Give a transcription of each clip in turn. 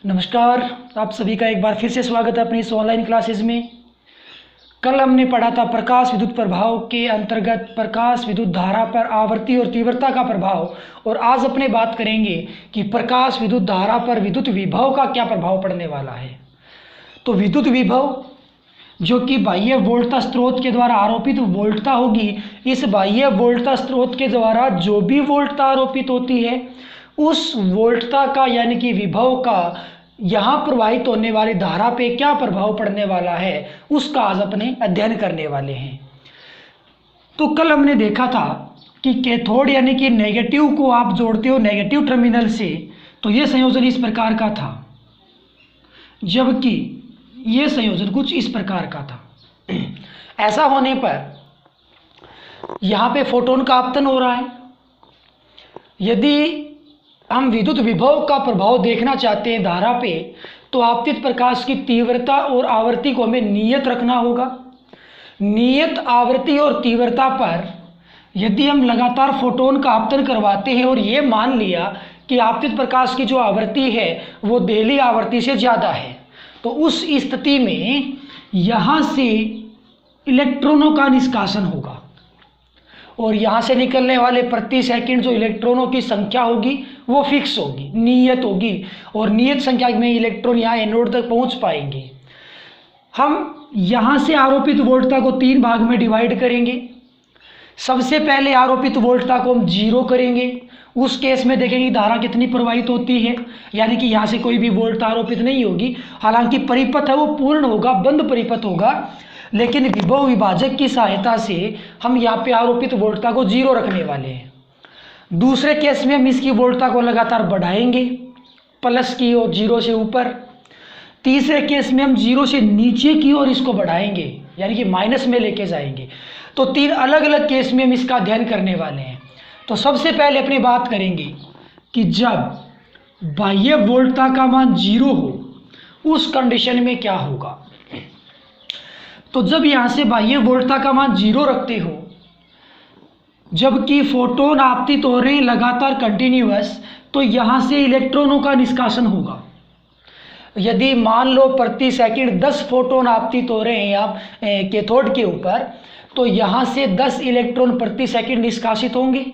नमस्कार। आप सभी का एक बार फिर से स्वागत है अपनी इस ऑनलाइन क्लासेज में। कल हमने पढ़ा था प्रकाश विद्युत प्रभाव के अंतर्गत प्रकाश विद्युत धारा पर आवर्ती और तीव्रता का प्रभाव, और आज अपने बात करेंगे कि प्रकाश विद्युत धारा पर विद्युत विभव का क्या प्रभाव पड़ने वाला है। तो विद्युत विभव जो कि बाह्य वोल्टता स्रोत के द्वारा आरोपित वोल्टता होगी, इस बाह्य वोल्टता स्रोत के द्वारा जो भी वोल्टता आरोपित होती है उस वोल्टता का यानी कि विभव का यहाँ प्रवाहित होने वाली धारा पे क्या प्रभाव पड़ने वाला है उसका आज अपने अध्ययन करने वाले हैं। तो कल हमने देखा था कि कैथोड यानी कि नेगेटिव को आप जोड़ते हो नेगेटिव टर्मिनल से, तो ये संयोजन इस प्रकार का था, जबकि ये संयोजन कुछ इस प्रकार का था। ऐसा होने पर यहाँ पे फोटोन का आपतन हो रहा है। यदि हम विद्युत विभव का प्रभाव देखना चाहते हैं धारा पे, तो आपतित प्रकाश की तीव्रता और आवृत्ति को हमें नियत रखना होगा। नियत आवृत्ति और तीव्रता पर यदि हम लगातार फोटोन का आपतन करवाते हैं और ये मान लिया कि आपतित प्रकाश की जो आवृत्ति है वो देहली आवृत्ति से ज़्यादा है, तो उस स्थिति में यहाँ से इलेक्ट्रॉनों का निष्कासन होगा और यहाँ से निकलने वाले प्रति सेकंड जो इलेक्ट्रॉनों की संख्या होगी वो फिक्स होगी, नियत होगी, और नियत संख्या में इलेक्ट्रॉन यहाँ एनोड तक पहुँच पाएंगे। हम यहाँ से आरोपित वोल्टता को 3 भाग में डिवाइड करेंगे। सबसे पहले आरोपित वोल्टता को हम 0 करेंगे। उस केस में देखेंगे धारा कितनी प्रवाहित होती है, यानी कि यहाँ से कोई भी वोल्टता आरोपित नहीं होगी। हालांकि परिपथ है वो पूर्ण होगा, बंद परिपथ होगा, लेकिन विभव विभाजक की सहायता से हम यहाँ पे आरोपित वोल्टता को 0 रखने वाले हैं। दूसरे केस में हम इसकी वोल्टता को लगातार बढ़ाएंगे प्लस की ओर 0 से ऊपर। तीसरे केस में हम 0 से नीचे की ओर इसको बढ़ाएंगे, यानी कि माइनस में लेके जाएंगे। तो 3 अलग अलग केस में हम इसका अध्ययन करने वाले हैं। तो सबसे पहले अपनी बात करेंगे कि जब बाह्य वोल्टता का मान 0 हो उस कंडीशन में क्या होगा। तो जब यहाँ से बाह्य वोल्टता का मान 0 रखते हो, जबकि फोटोन आपतित हो रहे हैं लगातार कंटिन्यूअस, तो यहाँ से इलेक्ट्रॉनों का निष्कासन होगा। यदि मान लो प्रति सेकंड 10 फोटोन आपतित हो रहे हैं आप कैथोड के ऊपर, तो यहाँ से 10 इलेक्ट्रॉन प्रति सेकंड निष्कासित होंगे।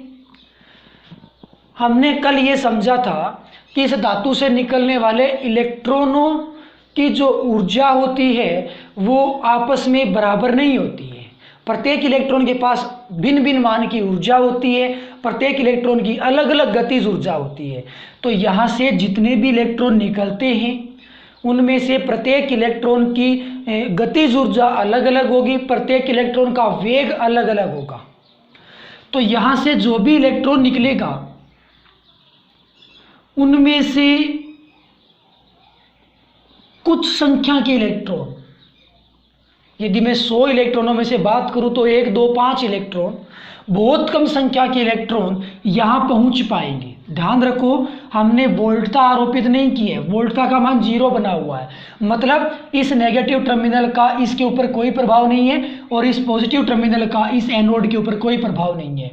हमने कल ये समझा था कि इस धातु से निकलने वाले इलेक्ट्रॉनों की जो ऊर्जा होती है वो आपस में बराबर नहीं होती है। प्रत्येक इलेक्ट्रॉन के पास भिन्न भिन्न मान की ऊर्जा होती है, प्रत्येक इलेक्ट्रॉन की अलग अलग गतिज ऊर्जा होती है। तो यहाँ से जितने भी इलेक्ट्रॉन निकलते हैं उनमें से प्रत्येक इलेक्ट्रॉन की गतिज ऊर्जा अलग अलग होगी, प्रत्येक इलेक्ट्रॉन का वेग अलग अलग होगा। तो यहाँ से जो भी इलेक्ट्रॉन निकलेगा उनमें से कुछ संख्या के इलेक्ट्रॉन, यदि मैं 100 इलेक्ट्रॉनों में से बात करूं तो 1, 2, 5 इलेक्ट्रॉन, बहुत कम संख्या के इलेक्ट्रॉन यहाँ पहुँच पाएंगे। ध्यान रखो, हमने वोल्टता आरोपित नहीं की है, वोल्टता का मान 0 बना हुआ है, मतलब इस नेगेटिव टर्मिनल का इसके ऊपर कोई प्रभाव नहीं है और इस पॉजिटिव टर्मिनल का इस एनोड के ऊपर कोई प्रभाव नहीं है।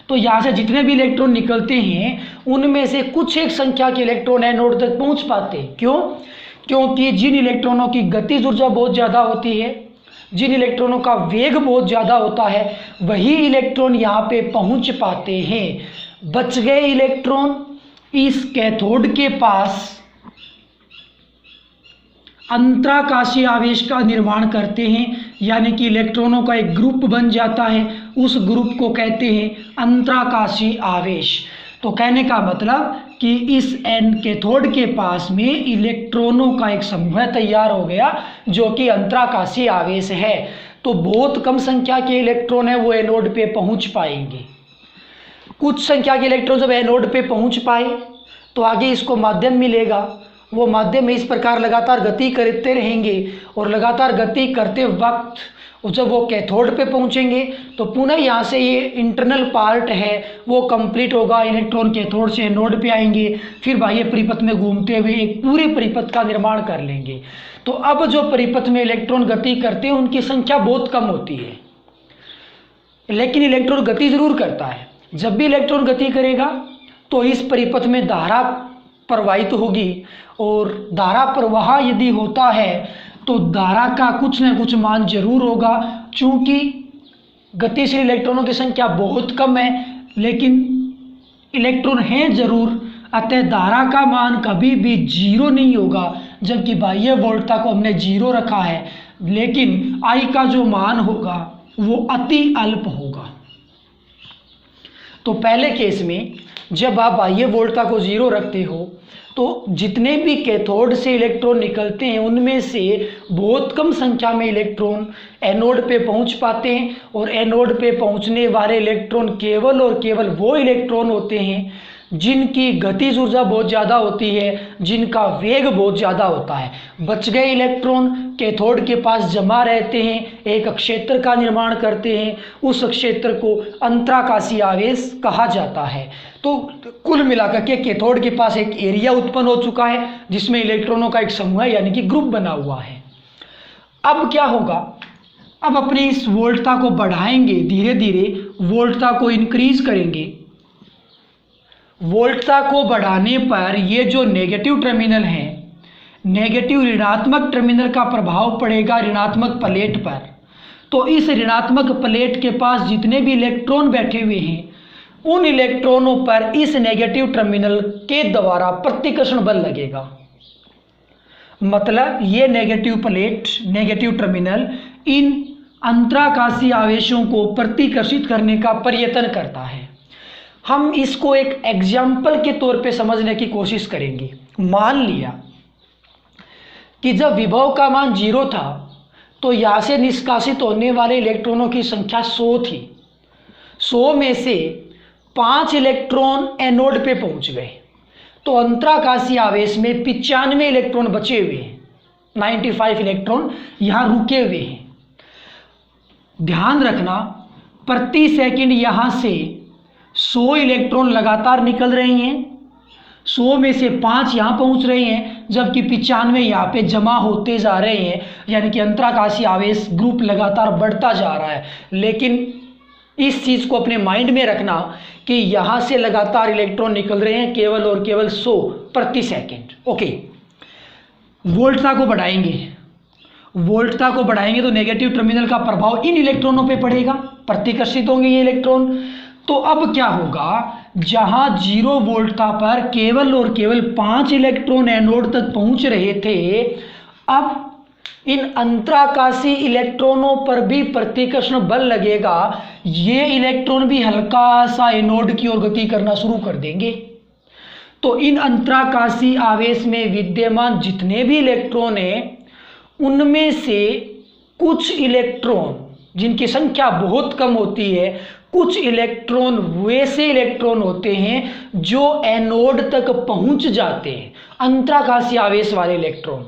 तो यहाँ से जितने भी इलेक्ट्रॉन निकलते हैं उनमें से कुछ एक संख्या के इलेक्ट्रॉन एनोड तक पहुँच पाते हैं। क्यों? क्योंकि जिन इलेक्ट्रॉनों की गतिज ऊर्जा बहुत ज़्यादा होती है, जिन इलेक्ट्रॉनों का वेग बहुत ज़्यादा होता है, वही इलेक्ट्रॉन यहाँ पे पहुँच पाते हैं। बच गए इलेक्ट्रॉन इस कैथोड के पास अंतराकाशीय आवेश का निर्माण करते हैं, यानी कि इलेक्ट्रॉनों का एक ग्रुप बन जाता है, उस ग्रुप को कहते हैं अंतराकाशीय आवेश। तो कहने का मतलब कि इस कैथोड के पास में इलेक्ट्रॉनों का एक समूह तैयार हो गया जो कि अंतराकाशीय आवेश है। तो बहुत कम संख्या के इलेक्ट्रॉन है वो एनोड पे पहुंच पाएंगे। कुछ संख्या के इलेक्ट्रॉन जब एनोड पे पहुंच पाए तो आगे इसको माध्यम मिलेगा, वो माध्यम में इस प्रकार लगातार गति करते रहेंगे और लगातार गति करते वक्त जब वो कैथोड पे पहुंचेंगे तो पुनः यहाँ से ये इंटरनल पार्ट है वो कंप्लीट होगा, इलेक्ट्रॉन कैथोड से एनोड पे आएंगे, फिर बाह्य परिपथ में घूमते हुए एक पूरे परिपथ का निर्माण कर लेंगे। तो अब जो परिपथ में इलेक्ट्रॉन गति करते हैं उनकी संख्या बहुत कम होती है, लेकिन इलेक्ट्रॉन गति जरूर करता है। जब भी इलेक्ट्रॉन गति करेगा तो इस परिपथ में धारा प्रवाहित होगी और धारा प्रवाह यदि होता है तो धारा का कुछ न कुछ मान जरूर होगा। चूँकि गतिशील इलेक्ट्रॉनों की संख्या बहुत कम है लेकिन इलेक्ट्रॉन हैं जरूर, अतः धारा का मान कभी भी जीरो नहीं होगा। जबकि बाह्य वोल्टता को हमने जीरो रखा है लेकिन I का जो मान होगा वो अति अल्प होगा। तो पहले केस में जब आप बाह्य वोल्टता को जीरो रखते हो तो जितने भी कैथोड से इलेक्ट्रॉन निकलते हैं उनमें से बहुत कम संख्या में इलेक्ट्रॉन एनोड पे पहुंच पाते हैं और एनोड पे पहुंचने वाले इलेक्ट्रॉन केवल और केवल वो इलेक्ट्रॉन होते हैं जिनकी गतिज ऊर्जा बहुत ज़्यादा होती है, जिनका वेग बहुत ज़्यादा होता है। बच गए इलेक्ट्रॉन कैथोड के पास जमा रहते हैं, एक क्षेत्र का निर्माण करते हैं, उस क्षेत्र को अंतराकाशीय आवेश कहा जाता है। तो कुल मिलाकर के कैथोड के पास एक एरिया उत्पन्न हो चुका है जिसमें इलेक्ट्रॉनों का एक समूह है यानी कि ग्रुप बना हुआ है। अब क्या होगा, अब अपनी इस वोल्टता को बढ़ाएंगे, धीरे धीरे वोल्टता को इंक्रीज करेंगे। वोल्टता को बढ़ाने पर ये जो नेगेटिव टर्मिनल है, नेगेटिव ऋणात्मक टर्मिनल का प्रभाव पड़ेगा ऋणात्मक प्लेट पर। तो इस ऋणात्मक प्लेट के पास जितने भी इलेक्ट्रॉन बैठे हुए हैं उन इलेक्ट्रॉनों पर इस नेगेटिव टर्मिनल के द्वारा प्रतिकर्षण बल लगेगा। मतलब ये नेगेटिव प्लेट, नेगेटिव टर्मिनल इन अंतराकाशीय आवेशों को प्रतिकर्षित करने का प्रयत्न करता है। हम इसको एक एग्जाम्पल के तौर पे समझने की कोशिश करेंगे। मान लिया कि जब विभव का मान 0 था तो यहाँ से निष्कासित होने वाले इलेक्ट्रॉनों की संख्या 100 थी। 100 में से 5 इलेक्ट्रॉन एनोड पे पहुंच गए तो अंतराकाशीय आवेश में 95 इलेक्ट्रॉन बचे हुए हैं, 95 इलेक्ट्रॉन यहाँ रुके हुए हैं। ध्यान रखना, प्रति सेकंड यहाँ से 100 इलेक्ट्रॉन लगातार निकल रहे हैं, 100 में से 5 यहाँ पहुँच रहे हैं जबकि 95 यहाँ पे जमा होते जा रहे हैं, यानी कि अंतराकाशीय आवेश ग्रुप लगातार बढ़ता जा रहा है। लेकिन इस चीज़ को अपने माइंड में रखना कि यहाँ से लगातार इलेक्ट्रॉन निकल रहे हैं केवल और केवल 100 प्रति सेकंड। ओके, वोल्टता को बढ़ाएंगे, वोल्टता को बढ़ाएंगे तो नेगेटिव टर्मिनल का प्रभाव इन इलेक्ट्रॉनों पे पड़ेगा, प्रतिकर्षित होंगे ये इलेक्ट्रॉन। तो अब क्या होगा, जहां 0 वोल्टता पर केवल और केवल 5 इलेक्ट्रॉन एनोड तक पहुंच रहे थे, अब इन अंतराकाशीय इलेक्ट्रॉनों पर भी प्रतिकर्षण बल लगेगा। ये इलेक्ट्रॉन भी हल्का सा एनोड की ओर गति करना शुरू कर देंगे। तो इन अंतराकाशीय आवेश में विद्यमान जितने भी इलेक्ट्रॉन हैं उनमें से कुछ इलेक्ट्रॉन जिनकी संख्या बहुत कम होती है, कुछ इलेक्ट्रॉन वैसे इलेक्ट्रॉन होते हैं जो एनोड तक पहुंच जाते हैं, अंतराकाशीय आवेश वाले इलेक्ट्रॉन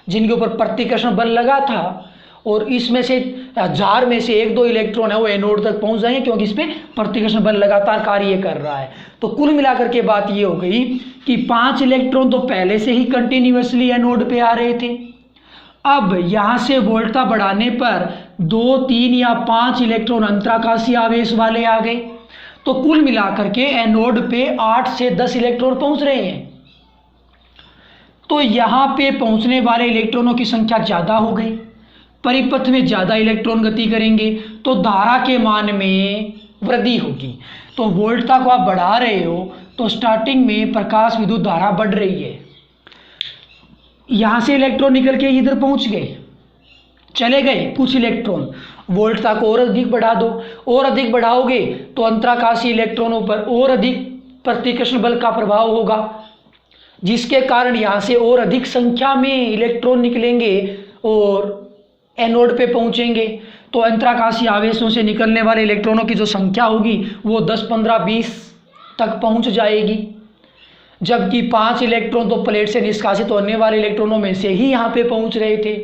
जिनके ऊपर प्रतिकर्षण बल लगा था और इसमें से 1000 में से 1-2 इलेक्ट्रॉन है वो एनोड तक पहुंच जाएंगे क्योंकि इस पर प्रतिकर्षण बल लगातार कार्य कर रहा है। तो कुल मिलाकर के बात ये हो गई कि 5 इलेक्ट्रॉन तो पहले से ही कंटिन्यूअसली एनोड पे आ रहे थे। अब यहाँ से वोल्टता बढ़ाने पर 2, 3 या 5 इलेक्ट्रॉन अंतराकाशीय आवेश वाले आ गए। तो कुल मिलाकर के एनोड पे 8 से 10 इलेक्ट्रॉन पहुंच रहे हैं। तो यहाँ पे पहुंचने वाले इलेक्ट्रॉनों की संख्या ज़्यादा हो गई, परिपथ में ज़्यादा इलेक्ट्रॉन गति करेंगे तो धारा के मान में वृद्धि होगी। तो वोल्टता को आप बढ़ा रहे हो तो स्टार्टिंग में प्रकाश विद्युत धारा बढ़ रही है। यहाँ से इलेक्ट्रॉन निकल के इधर पहुँच गए, चले गए कुछ इलेक्ट्रॉन, वोल्टता को और अधिक बढ़ा दो, और अधिक बढ़ाओगे तो अंतराकाशीय इलेक्ट्रॉनों पर और अधिक प्रतिकर्षण बल का प्रभाव होगा जिसके कारण यहाँ से और अधिक संख्या में इलेक्ट्रॉन निकलेंगे और एनोड पे पहुँचेंगे। तो अंतराकाशीय आवेशों से निकलने वाले इलेक्ट्रॉनों की जो संख्या होगी वो 10, 15, 20 तक पहुँच जाएगी। जबकि 5 इलेक्ट्रॉन तो प्लेट से निष्कासित होने वाले इलेक्ट्रॉनों में से ही यहाँ पे पहुँच रहे थे,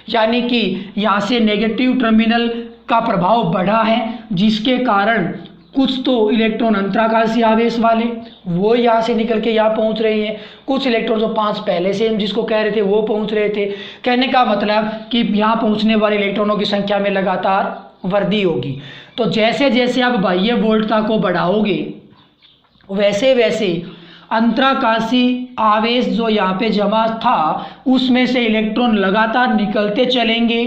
यानी कि यहाँ से नेगेटिव टर्मिनल का प्रभाव बढ़ा है जिसके कारण कुछ तो इलेक्ट्रॉन अंतराकाशीय आवेश वाले वो यहाँ से निकल के यहाँ पहुँच रहे हैं, कुछ इलेक्ट्रॉन जो 5 पहले से हम जिसको कह रहे थे वो पहुँच रहे थे। कहने का मतलब कि यहाँ पहुँचने वाले इलेक्ट्रॉनों की संख्या में लगातार वृद्धि होगी। तो जैसे जैसे आप बाह्य वोल्टता को बढ़ाओगे वैसे वैसे अंतराकाशी आवेश जो यहाँ पे जमा था उसमें से इलेक्ट्रॉन लगातार निकलते चलेंगे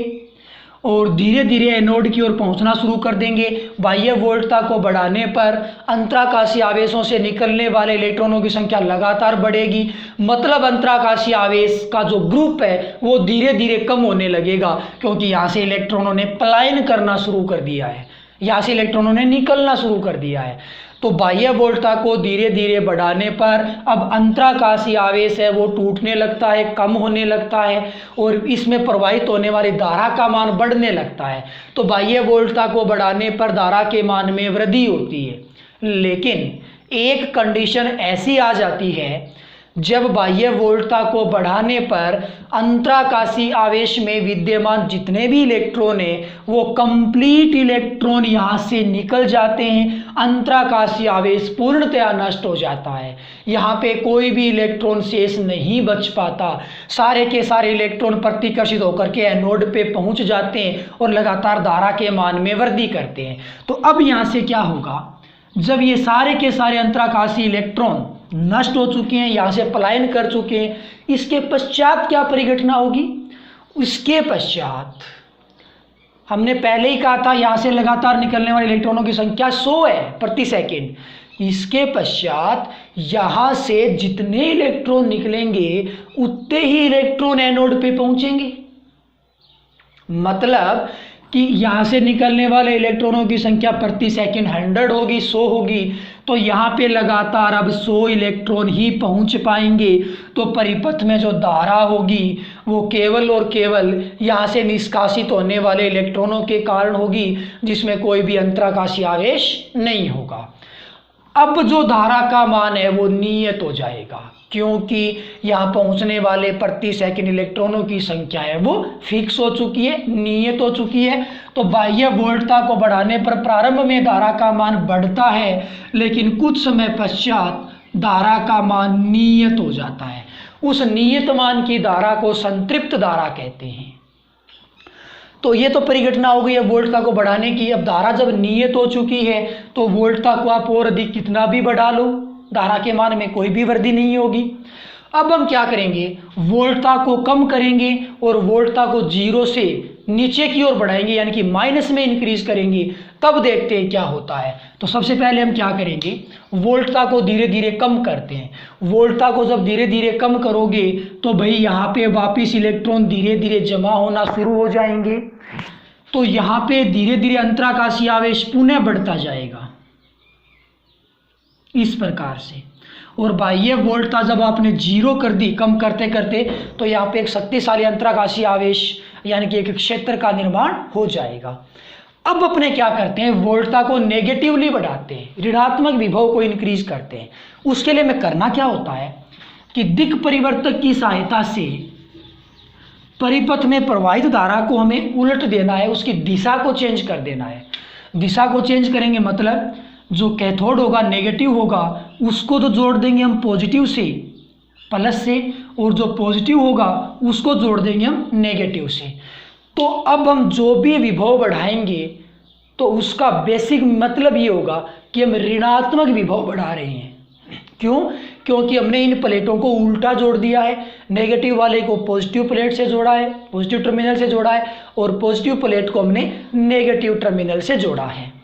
और धीरे धीरे एनोड की ओर पहुंचना शुरू कर देंगे। बाह्य वोल्टता को बढ़ाने पर अंतराकाशी आवेशों से निकलने वाले इलेक्ट्रॉनों की संख्या लगातार बढ़ेगी। मतलब अंतराकाशी आवेश का जो ग्रुप है वो धीरे धीरे कम होने लगेगा, क्योंकि यहाँ से इलेक्ट्रॉनों ने पलायन करना शुरू कर दिया है, यहाँ से इलेक्ट्रॉनों ने निकलना शुरू कर दिया है। तो बाह्य वोल्टता को धीरे धीरे बढ़ाने पर अब अंतराकाशी आवेश है वो टूटने लगता है, कम होने लगता है और इसमें प्रवाहित होने वाली धारा का मान बढ़ने लगता है। तो बाह्य वोल्टता को बढ़ाने पर धारा के मान में वृद्धि होती है। लेकिन एक कंडीशन ऐसी आ जाती है जब बाह्य वोल्टता को बढ़ाने पर अंतराकाशी आवेश में विद्यमान जितने भी इलेक्ट्रॉन हैं वो कंप्लीट इलेक्ट्रॉन यहाँ से निकल जाते हैं, अंतराकाशी आवेश पूर्णतया नष्ट हो जाता है। यहाँ पे कोई भी इलेक्ट्रॉन शेष नहीं बच पाता, सारे के सारे इलेक्ट्रॉन प्रतिकर्षित होकर के एनोड पे पहुँच जाते हैं और लगातार धारा के मान में वृद्धि करते हैं। तो अब यहाँ से क्या होगा, जब ये सारे के सारे अंतराकाशी इलेक्ट्रॉन नष्ट हो चुके हैं, यहाँ से पलायन कर चुके हैं, इसके पश्चात क्या परिघटना होगी। इसके पश्चात हमने पहले ही कहा था यहाँ से लगातार निकलने वाले इलेक्ट्रॉनों की संख्या 100 है प्रति सेकंड। इसके पश्चात यहाँ से जितने इलेक्ट्रॉन निकलेंगे उतने ही इलेक्ट्रॉन एनोड पे पहुंचेंगे। मतलब कि यहाँ से निकलने वाले इलेक्ट्रॉनों की संख्या प्रति सेकंड 100 होगी, 100 होगी, तो यहाँ पे लगातार अब 100 इलेक्ट्रॉन ही पहुँच पाएंगे। तो परिपथ में जो धारा होगी वो केवल और केवल यहाँ से निष्कासित होने वाले इलेक्ट्रॉनों के कारण होगी, जिसमें कोई भी अंतराकाशी आवेश नहीं होगा। अब जो धारा का मान है वो नियत हो जाएगा, क्योंकि यहाँ पहुँचने वाले प्रति सेकंड इलेक्ट्रॉनों की संख्या है वो फिक्स हो चुकी है, नियत हो चुकी है। तो बाह्य वोल्टता को बढ़ाने पर प्रारंभ में धारा का मान बढ़ता है, लेकिन कुछ समय पश्चात धारा का मान नियत हो जाता है। उस नियत मान की धारा को संतृप्त धारा कहते हैं। तो ये तो परिघटना हो गई है वोल्टता को बढ़ाने की। अब धारा जब नियत हो चुकी है तो वोल्टता को आप और अधिक कितना भी बढ़ा लो, धारा के मान में कोई भी वृद्धि नहीं होगी। अब हम क्या करेंगे, वोल्टता को कम करेंगे और वोल्टता को 0 से नीचे की ओर बढ़ाएंगे, यानी कि माइनस में इंक्रीज करेंगे। तब देखते हैं क्या होता है। तो सबसे पहले हम क्या करेंगे, वोल्टता को धीरे धीरे कम करते हैं। वोल्टता को जब धीरे धीरे कम करोगे तो भाई यहाँ पे वापिस इलेक्ट्रॉन धीरे धीरे जमा होना शुरू हो जाएंगे। तो यहाँ पे धीरे धीरे अंतराकाशी आवेश पुनः बढ़ता जाएगा इस प्रकार से। और बाह्य वोल्टता जब आपने 0 कर दी कम करते करते, तो यहाँ पे एक शक्तिशाली अंतराकाशी आवेश यानी कि एक क्षेत्र का निर्माण हो जाएगा। अब अपने क्या करते हैं, वोल्टता को नेगेटिवली बढ़ाते हैं, ऋणात्मक विभव को इंक्रीज करते हैं। उसके लिए में करना क्या होता है कि दिक् परिवर्तक की सहायता से परिपथ में प्रवाहित धारा को हमें उलट देना है, उसकी दिशा को चेंज कर देना है। दिशा को चेंज करेंगे मतलब जो कैथोड होगा नेगेटिव होगा उसको तो जोड़ देंगे हम पॉजिटिव से प्लस से, और जो पॉजिटिव होगा उसको जोड़ देंगे हम नेगेटिव से। तो अब हम जो भी विभव बढ़ाएंगे तो उसका बेसिक मतलब ये होगा कि हम ऋणात्मक विभव बढ़ा रहे हैं। क्यों? क्योंकि हमने इन प्लेटों को उल्टा जोड़ दिया है, नेगेटिव वाले को पॉजिटिव प्लेट से जोड़ा है, पॉजिटिव टर्मिनल से जोड़ा है, और पॉजिटिव प्लेट को हमने नेगेटिव टर्मिनल से जोड़ा है।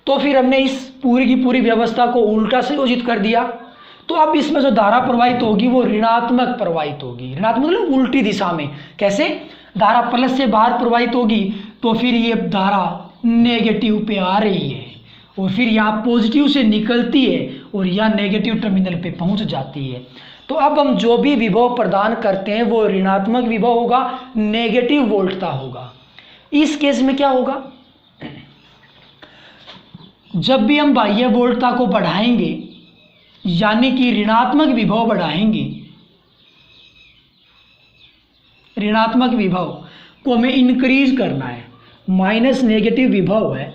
तो फिर हमने इस पूरी की पूरी व्यवस्था को उल्टा संयोजित कर दिया। तो अब इसमें जो धारा प्रवाहित होगी वो ऋणात्मक प्रवाहित होगी। ऋणात्मक मतलब उल्टी दिशा में। कैसे? धारा प्लस से बाहर प्रवाहित होगी तो फिर ये धारा नेगेटिव पे आ रही है और फिर यहाँ पॉजिटिव से निकलती है और यहाँ नेगेटिव टर्मिनल पे पहुँच जाती है। तो अब हम जो भी विभव प्रदान करते हैं वो ऋणात्मक विभव होगा, नेगेटिव वोल्टता होगा। इस केस में क्या होगा, जब भी हम बाह्य वोल्टता को बढ़ाएंगे यानी कि ऋणात्मक विभव बढ़ाएंगे, ऋणात्मक विभव को हमें इंक्रीज करना है, माइनस नेगेटिव विभव है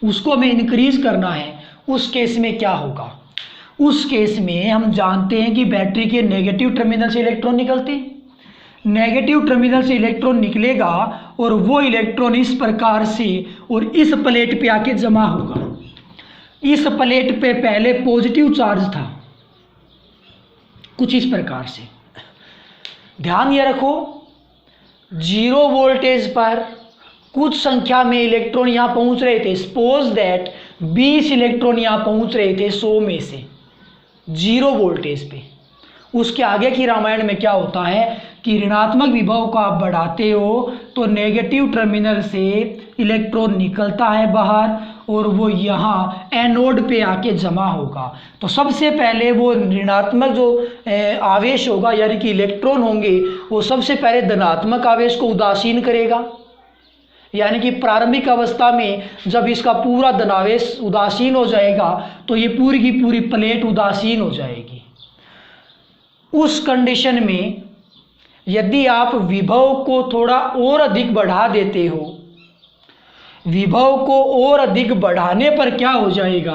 उसको हमें इंक्रीज करना है। उस केस में क्या होगा, उस केस में हम जानते हैं कि बैटरी के नेगेटिव टर्मिनल से इलेक्ट्रॉन निकलते हैं। नेगेटिव टर्मिनल से इलेक्ट्रॉन निकलेगा और वो इलेक्ट्रॉन इस प्रकार से और इस प्लेट पे आके जमा होगा। इस प्लेट पे पहले पॉजिटिव चार्ज था, कुछ इस प्रकार से। ध्यान ये रखो, 0 वोल्टेज पर कुछ संख्या में इलेक्ट्रॉन यहाँ पहुँच रहे थे। सपोज दैट 20 इलेक्ट्रॉन यहाँ पहुँच रहे थे 100 में से 0 वोल्टेज पे। उसके आगे की रामायण में क्या होता है कि ऋणात्मक विभव को आप बढ़ाते हो तो नेगेटिव टर्मिनल से इलेक्ट्रॉन निकलता है बाहर और वो यहाँ एनोड पे आके जमा होगा। तो सबसे पहले वो ऋणात्मक जो आवेश होगा यानी कि इलेक्ट्रॉन होंगे वो सबसे पहले धनात्मक आवेश को उदासीन करेगा। यानी कि प्रारंभिक अवस्था में जब इसका पूरा धनावेश उदासीन हो जाएगा तो ये पूरी की पूरी प्लेट उदासीन हो जाएगी। उस कंडीशन में यदि आप विभव को थोड़ा और अधिक बढ़ा देते हो, विभव को और अधिक बढ़ाने पर क्या हो जाएगा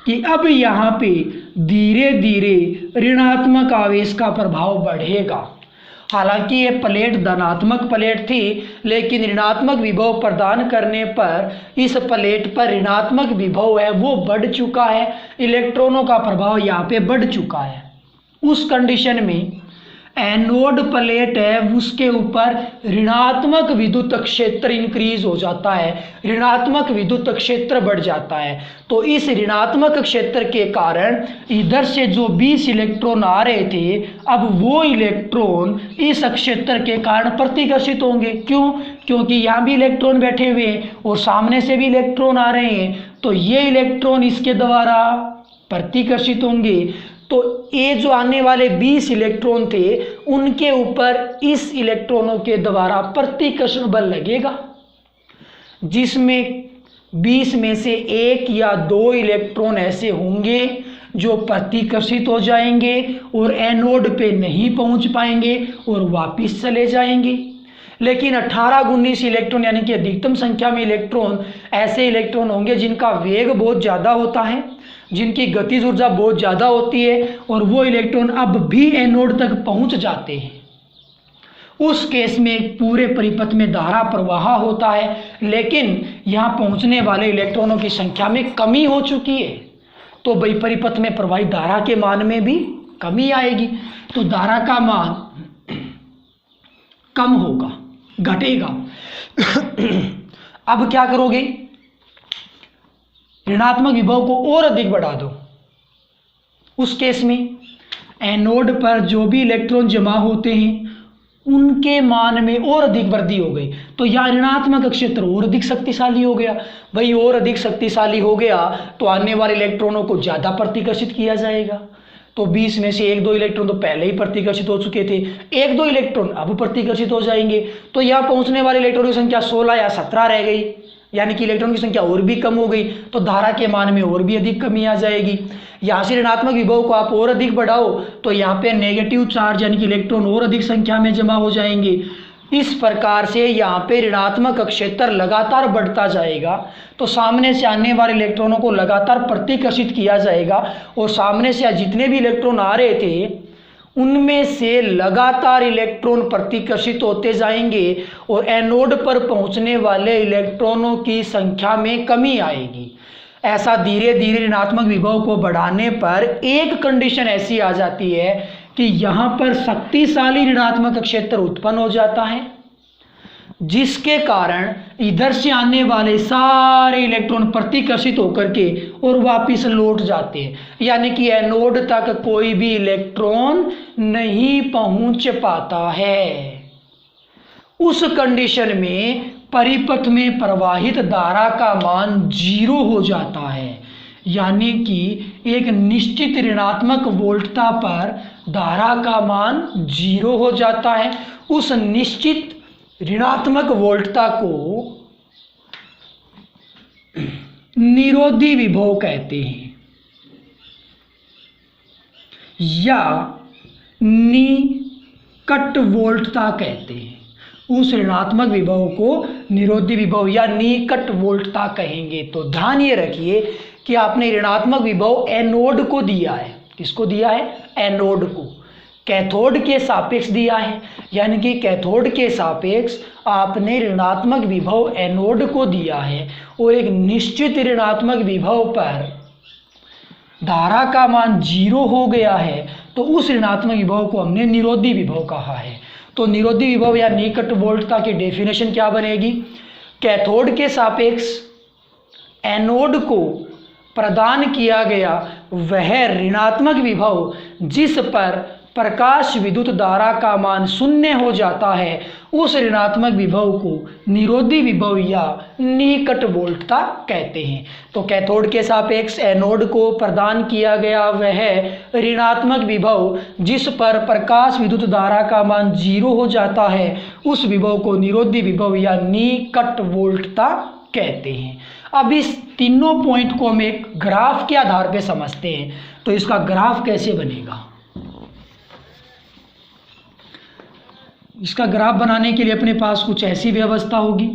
कि अब यहाँ पे धीरे धीरे ऋणात्मक आवेश का प्रभाव बढ़ेगा। हालांकि ये प्लेट धनात्मक प्लेट थी, लेकिन ऋणात्मक विभव प्रदान करने पर इस प्लेट पर ऋणात्मक विभव है वो बढ़ चुका है, इलेक्ट्रॉनों का प्रभाव यहाँ पे बढ़ चुका है। उस कंडीशन में एनोड प्लेट है उसके ऊपर ऋणात्मक विद्युत क्षेत्र इंक्रीज हो जाता है, ऋणात्मक विद्युत क्षेत्र बढ़ जाता है। तो इस ऋणात्मक क्षेत्र के कारण इधर से जो 20 इलेक्ट्रॉन आ रहे थे अब वो इलेक्ट्रॉन इस क्षेत्र के कारण प्रतिकर्षित होंगे। क्यों? क्योंकि यहाँ भी इलेक्ट्रॉन बैठे हुए हैं और सामने से भी इलेक्ट्रॉन आ रहे हैं, तो ये इलेक्ट्रॉन इसके द्वारा प्रतिकर्षित होंगे। तो ये जो आने वाले 20 इलेक्ट्रॉन थे उनके ऊपर इस इलेक्ट्रॉनों के द्वारा प्रतिकर्षण बल लगेगा, जिसमें 20 में से 1 या 2 इलेक्ट्रॉन ऐसे होंगे जो प्रतिकर्षित हो जाएंगे और एनोड पे नहीं पहुंच पाएंगे और वापस चले जाएंगे। लेकिन 18-19 इलेक्ट्रॉन यानी कि अधिकतम संख्या में इलेक्ट्रॉन ऐसे इलेक्ट्रॉन होंगे जिनका वेग बहुत ज़्यादा होता है, जिनकी गतिज ऊर्जा बहुत ज़्यादा होती है और वो इलेक्ट्रॉन अब भी एनोड तक पहुंच जाते हैं। उस केस में पूरे परिपथ में धारा प्रवाह होता है, लेकिन यहाँ पहुंचने वाले इलेक्ट्रॉनों की संख्या में कमी हो चुकी है, तो परिपथ में प्रवाहित धारा के मान में भी कमी आएगी। तो धारा का मान कम होगा, घटेगा। अब क्या करोगे? ऋणात्मक विभव को और अधिक बढ़ा दो। उस केस में एनोड पर जो भी इलेक्ट्रॉन जमा होते हैं उनके मान में और अधिक वृद्धि हो गई, तो यहाँ ऋणात्मक क्षेत्र और अधिक शक्तिशाली हो गया। भाई और अधिक शक्तिशाली हो गया तो आने वाले इलेक्ट्रॉनों को ज़्यादा प्रतिकर्षित किया जाएगा। तो 20 में से 1-2 इलेक्ट्रॉन तो पहले ही प्रतिकर्षित हो चुके थे, 1-2 इलेक्ट्रॉन अब प्रतिकर्षित हो जाएंगे। तो यहाँ पहुँचने वाले इलेक्ट्रॉन की संख्या 16 या 17 रह गई, यानी कि इलेक्ट्रॉन की संख्या और भी कम हो गई, तो धारा के मान में और भी अधिक कमी आ जाएगी। यहाँ से ऋणात्मक विभव को आप और अधिक बढ़ाओ तो यहाँ पे नेगेटिव चार्ज यानी कि इलेक्ट्रॉन और अधिक संख्या में जमा हो जाएंगे। इस प्रकार से यहाँ पे ऋणात्मक क्षेत्र लगातार बढ़ता जाएगा, तो सामने से आने वाले इलेक्ट्रॉनों को लगातार प्रतिकर्षित किया जाएगा और सामने से जितने भी इलेक्ट्रॉन आ रहे थे उनमें से लगातार इलेक्ट्रॉन प्रतिकर्षित होते जाएंगे और एनोड पर पहुंचने वाले इलेक्ट्रॉनों की संख्या में कमी आएगी। ऐसा धीरे धीरे ऋणात्मक विभव को बढ़ाने पर एक कंडीशन ऐसी आ जाती है कि यहाँ पर शक्तिशाली ऋणात्मक क्षेत्र उत्पन्न हो जाता है, जिसके कारण इधर से आने वाले सारे इलेक्ट्रॉन प्रतिकर्षित होकर के और वापस लौट जाते हैं, यानी कि एनोड तक कोई भी इलेक्ट्रॉन नहीं पहुंच पाता है। उस कंडीशन में परिपथ में प्रवाहित धारा का मान 0 हो जाता है, यानी कि एक निश्चित ऋणात्मक वोल्टता पर धारा का मान 0 हो जाता है। उस निश्चित ऋणात्मक वोल्टता को निरोधी विभव कहते हैं या निकट वोल्टता कहते हैं। उस ऋणात्मक विभव को निरोधी विभव या निकट वोल्टता कहेंगे। तो ध्यान ये रखिए कि आपने ऋणात्मक विभव एनोड को दिया है। किसको दिया है? एनोड को। कैथोड के सापेक्ष दिया है, यानी कि कैथोड के सापेक्ष आपने ऋणात्मक विभव एनोड को दिया है और एक निश्चित ऋणात्मक विभव पर धारा का मान 0 हो गया है तो उस ऋणात्मक विभव को हमने निरोधी विभव कहा है। तो निरोधी विभव या निकट वोल्टता की डेफिनेशन क्या बनेगी? कैथोड के सापेक्ष एनोड को प्रदान किया गया वह ऋणात्मक विभव जिस पर प्रकाश विद्युत धारा का मान 0 हो जाता है, उस ऋणात्मक विभव को निरोधी विभव या निकट वोल्टता कहते हैं। तो कैथोड के सापेक्ष एनोड को प्रदान किया गया वह ऋणात्मक विभव जिस पर प्रकाश विद्युत धारा का मान 0 हो जाता है, उस विभव को निरोधी विभव या निकट वोल्टता कहते हैं। अब इस तीनों पॉइंट को हम एक ग्राफ के आधार पर समझते हैं। तो इसका ग्राफ कैसे बनेगा? इसका ग्राफ बनाने के लिए अपने पास कुछ ऐसी व्यवस्था होगी।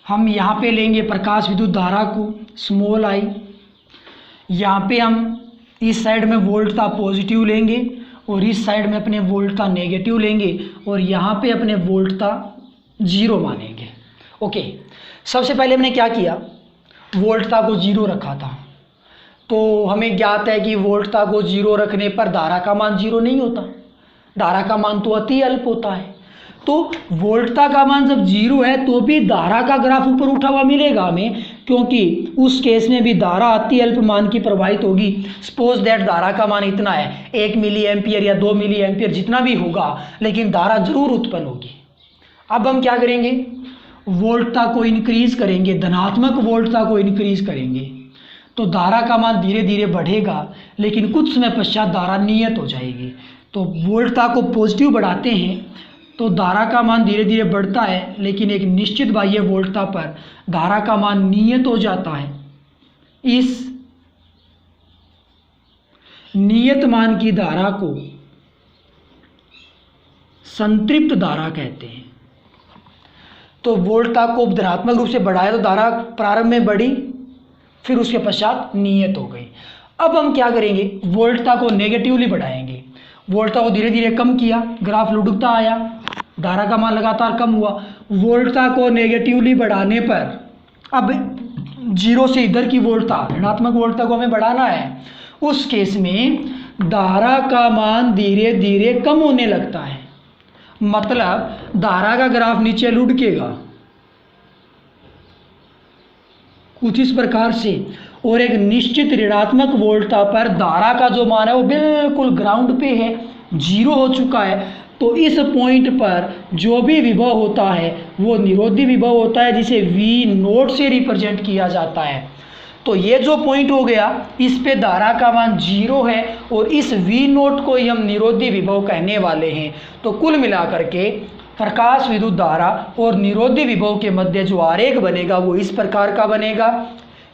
हम यहाँ पे लेंगे प्रकाश विद्युत धारा को स्मॉल आई, यहाँ पे हम इस साइड में वोल्टता पॉजिटिव लेंगे और इस साइड में अपने वोल्टता नेगेटिव लेंगे और यहाँ पे अपने वोल्टता 0 मानेंगे। ओके, सबसे पहले हमने क्या किया? वोल्टता को 0 रखा था। तो हमें ज्ञात है कि वोल्टता को 0 रखने पर धारा का मान 0 नहीं होता, धारा का मान तो अति अल्प होता है। तो वोल्टता का मान जब 0 है तो भी धारा का ग्राफ ऊपर उठा हुआ मिलेगा हमें, क्योंकि उस केस में भी धारा अति अल्प मान की प्रवाहित होगी। सपोज दैट धारा का मान इतना है, 1 मिली एम्पियर या 2 मिली एम्पियर जितना भी होगा, लेकिन धारा जरूर उत्पन्न होगी। अब हम क्या करेंगे? वोल्टता को इंक्रीज करेंगे, धनात्मक वोल्टता को इंक्रीज करेंगे, तो धारा का मान धीरे धीरे बढ़ेगा, लेकिन कुछ समय पश्चात धारा नियत हो जाएगी। तो वोल्टता को पॉजिटिव बढ़ाते हैं तो धारा का मान धीरे धीरे बढ़ता है, लेकिन एक निश्चित बाह्य वोल्टता पर धारा का मान नियत हो जाता है। इस नियत मान की धारा को संतृप्त धारा कहते हैं। तो वोल्टता को धनात्मक रूप से बढ़ाया तो धारा प्रारंभ में बढ़ी, फिर उसके पश्चात नियत हो गई। अब हम क्या करेंगे? वोल्टता को नेगेटिवली बढ़ाएंगे। वोल्टता को धीरे धीरे कम किया, ग्राफ लुढ़कता आया, धारा का मान लगातार कम हुआ। वोल्टता को नेगेटिवली बढ़ाने पर अब 0 से इधर की वोल्टता, ऋणात्मक वोल्टता को हमें बढ़ाना है। उस केस में धारा का मान धीरे धीरे कम होने लगता है, मतलब धारा का ग्राफ नीचे लुढ़केगा कुछ इस प्रकार से, और एक निश्चित ऋणात्मक वोल्टता पर धारा का जो मान है वो बिल्कुल ग्राउंड पे है, 0 हो चुका है। तो इस पॉइंट पर जो भी विभव होता है वो निरोधी विभव होता है, जिसे V0 से रिप्रेजेंट किया जाता है। तो ये जो पॉइंट हो गया, इस पे धारा का मान 0 है और इस V0 को ही हम निरोधी विभव कहने वाले हैं। तो कुल मिलाकर के प्रकाश विद्युत धारा और निरोधी विभव के मध्य जो आरेख बनेगा वो इस प्रकार का बनेगा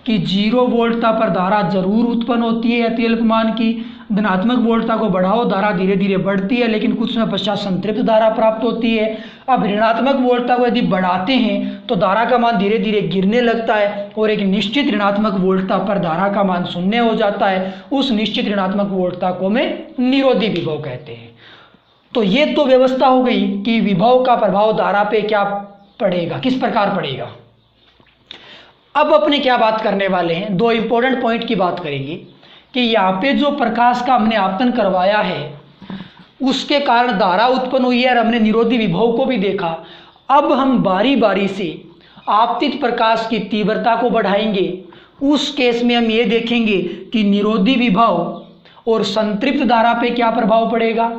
कि 0 वोल्टता पर धारा जरूर उत्पन्न होती है अति अल्प मान की। धनात्मक वोल्टता को बढ़ाओ, धारा धीरे धीरे बढ़ती है, लेकिन कुछ समय पश्चात संतृप्त धारा प्राप्त होती है। अब ऋणात्मक वोल्टता को यदि बढ़ाते हैं तो धारा का मान धीरे धीरे गिरने लगता है और एक निश्चित ऋणात्मक वोल्टता पर धारा का मान 0 हो जाता है। उस निश्चित ऋणात्मक वोल्टता को हमें निरोधी विभव कहते हैं। तो ये तो व्यवस्था हो गई कि विभव का प्रभाव धारा पे क्या पड़ेगा, किस प्रकार पड़ेगा। अब अपने क्या बात करने वाले हैं, 2 इंपॉर्टेंट पॉइंट की बात करेंगे कि यहाँ पे जो प्रकाश का हमने आपतन करवाया है उसके कारण धारा उत्पन्न हुई है और हमने निरोधी विभव को भी देखा। अब हम बारी बारी से आपतित प्रकाश की तीव्रता को बढ़ाएंगे। उस केस में हम ये देखेंगे कि निरोधी विभव और संतृप्त धारा पे क्या प्रभाव पड़ेगा।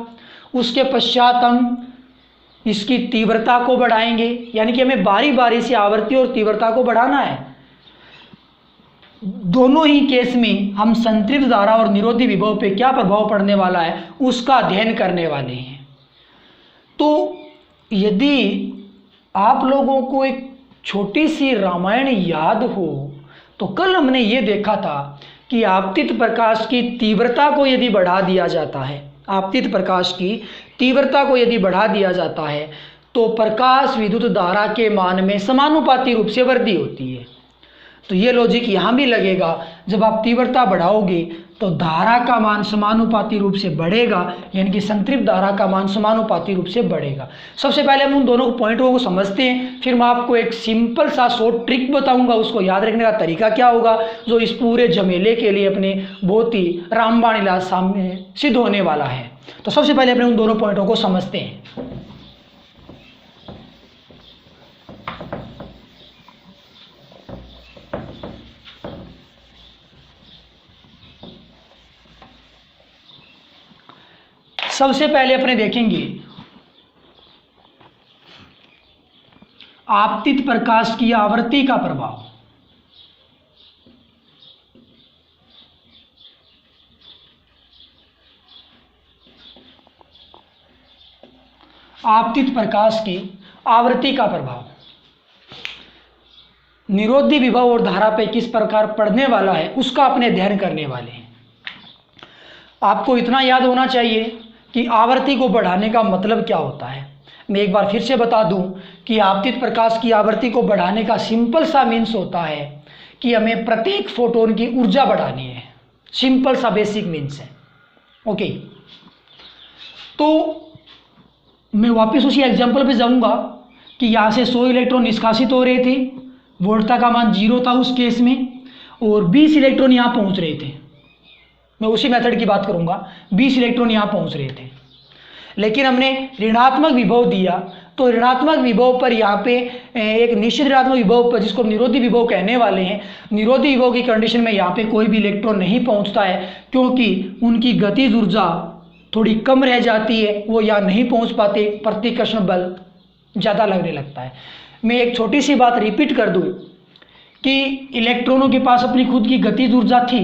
उसके पश्चात हम इसकी तीव्रता को बढ़ाएंगे, यानी कि हमें बारी बारी से आवृत्ति और तीव्रता को बढ़ाना है। दोनों ही केस में हम संतृप्त धारा और निरोधी विभव पे क्या प्रभाव पड़ने वाला है उसका अध्ययन करने वाले हैं। तो यदि आप लोगों को एक छोटी सी रामायण याद हो तो कल हमने ये देखा था कि आपतित प्रकाश की तीव्रता को यदि बढ़ा दिया जाता है, आपतित प्रकाश की तीव्रता को यदि बढ़ा दिया जाता है तो प्रकाश विद्युत धारा के मान में समानुपाती रूप से वृद्धि होती है। तो ये लॉजिक यहाँ भी लगेगा। जब आप तीव्रता बढ़ाओगे तो धारा का मान समानुपाती रूप से बढ़ेगा, यानी कि संतृप्त धारा का मान समानुपाती रूप से बढ़ेगा। सबसे पहले हम उन दोनों पॉइंटों को समझते हैं, फिर मैं आपको एक सिंपल सा शॉर्ट ट्रिक बताऊंगा, उसको याद रखने का तरीका क्या होगा, जो इस पूरे झमेले के लिए अपने बहुत ही रामबाण इलाज सामने सिद्ध होने वाला है। तो सबसे पहले अपने उन दोनों पॉइंटों को समझते हैं। सबसे पहले अपने देखेंगे आपतित प्रकाश की आवृत्ति का प्रभाव। आपतित प्रकाश की आवृत्ति का प्रभाव निरोधी विभव और धारा पे किस प्रकार पड़ने वाला है, उसका अपने अध्ययन करने वाले हैं। आपको इतना याद होना चाहिए कि आवृत्ति को बढ़ाने का मतलब क्या होता है। मैं एक बार फिर से बता दूं कि आपतित प्रकाश की आवृत्ति को बढ़ाने का सिंपल सा मीन्स होता है कि हमें प्रत्येक फोटोन की ऊर्जा बढ़ानी है। सिंपल सा बेसिक मीन्स है। ओके, तो मैं वापस उसी एग्जांपल पे जाऊंगा कि यहाँ से 100 इलेक्ट्रॉन निष्कासित हो रहे थे, वोल्टता का मान 0 था उस केस में, और 20 इलेक्ट्रॉन यहाँ पहुँच रहे थे। मैं उसी मेथड की बात करूंगा। 20 इलेक्ट्रॉन यहाँ पहुँच रहे थे, लेकिन हमने ऋणात्मक विभव दिया, तो ऋणात्मक विभव पर यहाँ पे एक निश्चित ऋणात्मक विभव पर, जिसको हम निरोधी विभव कहने वाले हैं, निरोधी विभव की कंडीशन में यहाँ पे कोई भी इलेक्ट्रॉन नहीं पहुँचता है, क्योंकि उनकी गतिज ऊर्जा थोड़ी कम रह जाती है, वो यहाँ नहीं पहुँच पाते, प्रतिकर्षण बल ज़्यादा लगने लगता है। मैं एक छोटी सी बात रिपीट कर दूँ कि इलेक्ट्रॉनों के पास अपनी खुद की गतिज ऊर्जा थी,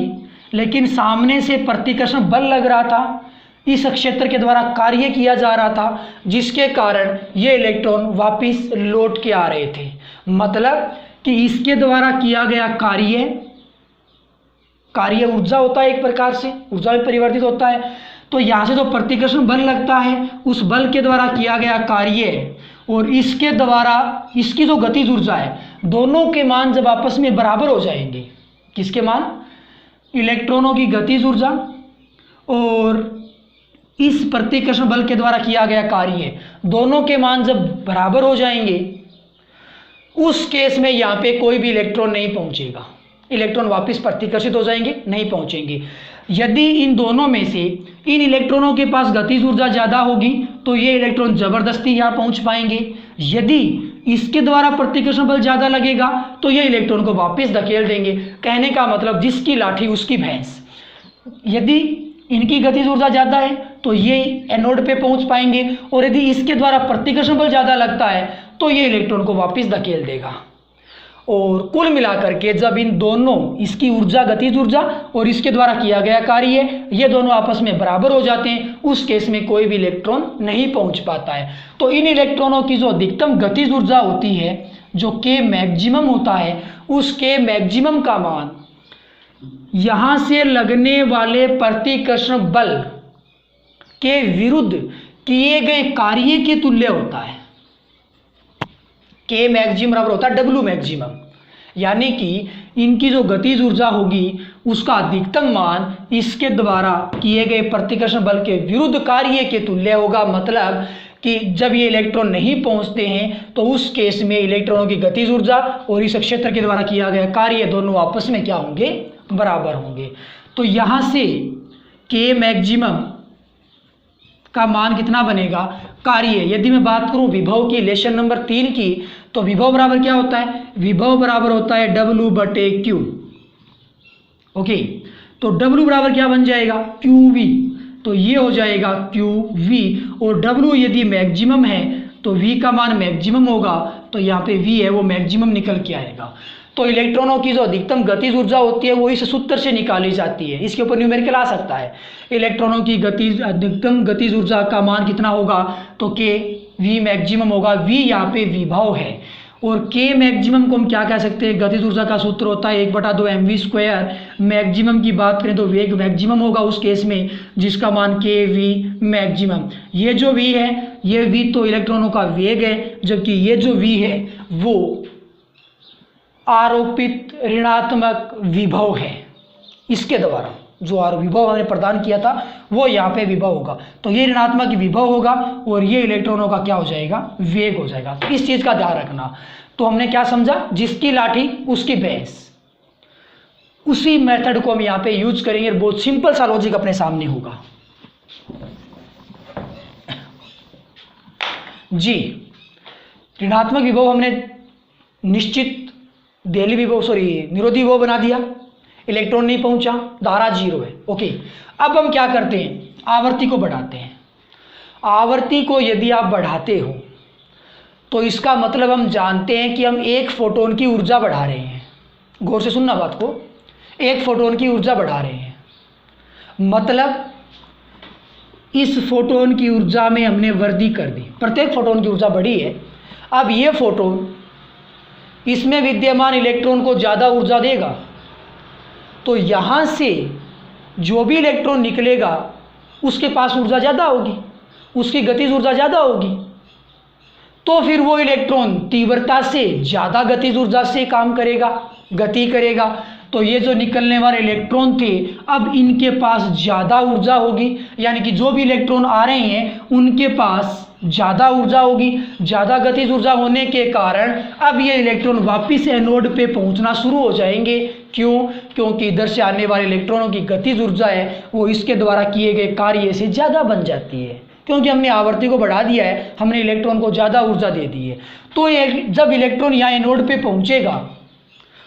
लेकिन सामने से प्रतिकर्षण बल लग रहा था, इस क्षेत्र के द्वारा कार्य किया जा रहा था, जिसके कारण ये इलेक्ट्रॉन वापस लौट के आ रहे थे। मतलब कि इसके द्वारा किया गया कार्य ऊर्जा होता है, एक प्रकार से ऊर्जा में परिवर्तित होता है। तो यहाँ से जो प्रतिकर्षण बल लगता है, उस बल के द्वारा किया गया कार्य और इसके द्वारा इसकी जो गतिज ऊर्जा है, दोनों के मान जब आपस में बराबर हो जाएंगे, किसके मान, इलेक्ट्रॉनों की गतिज ऊर्जा और इस प्रतिकर्षण बल के द्वारा किया गया कार्य, दोनों के मान जब बराबर हो जाएंगे, उस केस में यहाँ पे कोई भी इलेक्ट्रॉन नहीं पहुँचेगा, इलेक्ट्रॉन वापस प्रतिकर्षित हो जाएंगे, नहीं पहुँचेंगे। यदि इन दोनों में से इन इलेक्ट्रॉनों के पास गतिज ऊर्जा ज़्यादा होगी तो ये इलेक्ट्रॉन जबरदस्ती यहाँ पहुँच पाएंगे। यदि इसके द्वारा प्रतिकर्षण बल ज़्यादा लगेगा तो ये इलेक्ट्रॉन को वापस धकेल देंगे। कहने का मतलब जिसकी लाठी उसकी भैंस। यदि इनकी गतिज ऊर्जा ज़्यादा है तो ये एनोड पे पहुंच पाएंगे, और यदि इसके द्वारा प्रतिकर्षण बल ज़्यादा लगता है तो ये इलेक्ट्रॉन को वापस धकेल देगा। और कुल मिलाकर के जब इन दोनों, इसकी ऊर्जा गतिज ऊर्जा और इसके द्वारा किया गया कार्य, ये दोनों आपस में बराबर हो जाते हैं, उस केस में कोई भी इलेक्ट्रॉन नहीं पहुंच पाता है। तो इन इलेक्ट्रॉनों की जो अधिकतम गतिज ऊर्जा होती है, जो के मैक्सिमम होता है, उस के मैक्सिमम का मान यहाँ से लगने वाले प्रतिकर्षण बल के विरुद्ध किए गए कार्य के तुल्य होता है। के मैक्सिमम बराबर होता है डब्ल्यू मैक्सिमम, यानी कि इनकी जो गतिज ऊर्जा होगी उसका अधिकतम मान इसके द्वारा किए गए प्रतिकर्षण बल के विरुद्ध कार्य के तुल्य होगा। मतलब कि जब ये इलेक्ट्रॉन नहीं पहुंचते हैं तो उस केस में इलेक्ट्रॉनों की गतिज ऊर्जा और इस क्षेत्र के द्वारा किया गया कार्य दोनों आपस में क्या होंगे, बराबर होंगे। तो यहाँ से के मैक्सिमम का मान कितना बनेगा, कार्य। यदि मैं बात करूं विभव की, लेसन नंबर 3 की, तो विभव बराबर क्या होता है, विभव बराबर होता है W/Q। ओके, तो W बराबर क्या बन जाएगा, QV। तो ये हो जाएगा QV, और W यदि मैक्सिमम है तो V का मान मैक्सिमम होगा, तो यहाँ पे V है वो मैक्सिमम निकल के आएगा। तो इलेक्ट्रॉनों की जो अधिकतम गतिज ऊर्जा होती है वो इस सूत्र से निकाली जाती है। इसके ऊपर न्यूमेरिकल आ सकता है। इलेक्ट्रॉनों की अधिकतम गतिज ऊर्जा का मान कितना होगा, तो के V मैक्सिमम होगा। V यहाँ पे विभव है, और के मैक्सिमम को हम क्या कह सकते हैं, गतिज ऊर्जा का सूत्र होता है 1/2 mv²। मैक्सिमम की बात करें तो वेग मैक्सिमम होगा उस केस में, जिसका मान के V मैक्सिमम। ये जो V है, ये V तो इलेक्ट्रॉनों का वेग है, जबकि ये जो V है वो आरोपित ऋणात्मक विभव है, इसके द्वारा जो विभव हमने प्रदान किया था वो यहाँ पे विभव होगा, तो ये ऋणात्मक विभव होगा और ये इलेक्ट्रॉनों का क्या हो जाएगा, वेग हो जाएगा। तो इस चीज़ का ध्यान रखना। तो हमने क्या समझा, जिसकी लाठी उसकी भैंस, उसी मेथड को हम यहाँ पे यूज करेंगे। बहुत सिंपल सा लॉजिक अपने सामने होगा जी। ऋणात्मक विभव हमने निश्चित निरोधी विभव बना दिया, इलेक्ट्रॉन नहीं पहुंचा, धारा 0 है। ओके, अब हम क्या करते हैं, आवर्ती को बढ़ाते हैं। आवर्ती को यदि आप बढ़ाते हो तो इसका मतलब हम जानते हैं कि हम एक फोटोन की ऊर्जा बढ़ा रहे हैं। गौर से सुनना बात को, एक फोटोन की ऊर्जा बढ़ा रहे हैं, मतलब इस फोटोन की ऊर्जा में हमने वृद्धि कर दी, प्रत्येक फोटोन की ऊर्जा बढ़ी है। अब ये फोटोन इसमें विद्यमान इलेक्ट्रॉन को ज़्यादा ऊर्जा देगा, तो यहाँ से जो भी इलेक्ट्रॉन निकलेगा उसके पास ऊर्जा ज़्यादा होगी, उसकी गतिज ऊर्जा ज़्यादा होगी, तो फिर वो इलेक्ट्रॉन तीव्रता से ज़्यादा गतिज ऊर्जा से काम करेगा, गति करेगा। तो ये जो निकलने वाले इलेक्ट्रॉन थे, अब इनके पास ज़्यादा ऊर्जा होगी, यानी कि जो भी इलेक्ट्रॉन आ रहे हैं उनके पास ज़्यादा ऊर्जा होगी। ज़्यादा गतिज ऊर्जा होने के कारण अब ये इलेक्ट्रॉन वापस एनोड पे पहुंचना शुरू हो जाएंगे। क्यों? क्योंकि इधर से आने वाले इलेक्ट्रॉनों की गतिज ऊर्जा है वो इसके द्वारा किए गए कार्य से ज़्यादा बन जाती है, क्योंकि हमने आवर्ती को बढ़ा दिया है, हमने इलेक्ट्रॉन को ज़्यादा ऊर्जा दे दी है। तो ये जब इलेक्ट्रॉन यहाँ एनोड पे पहुँचेगा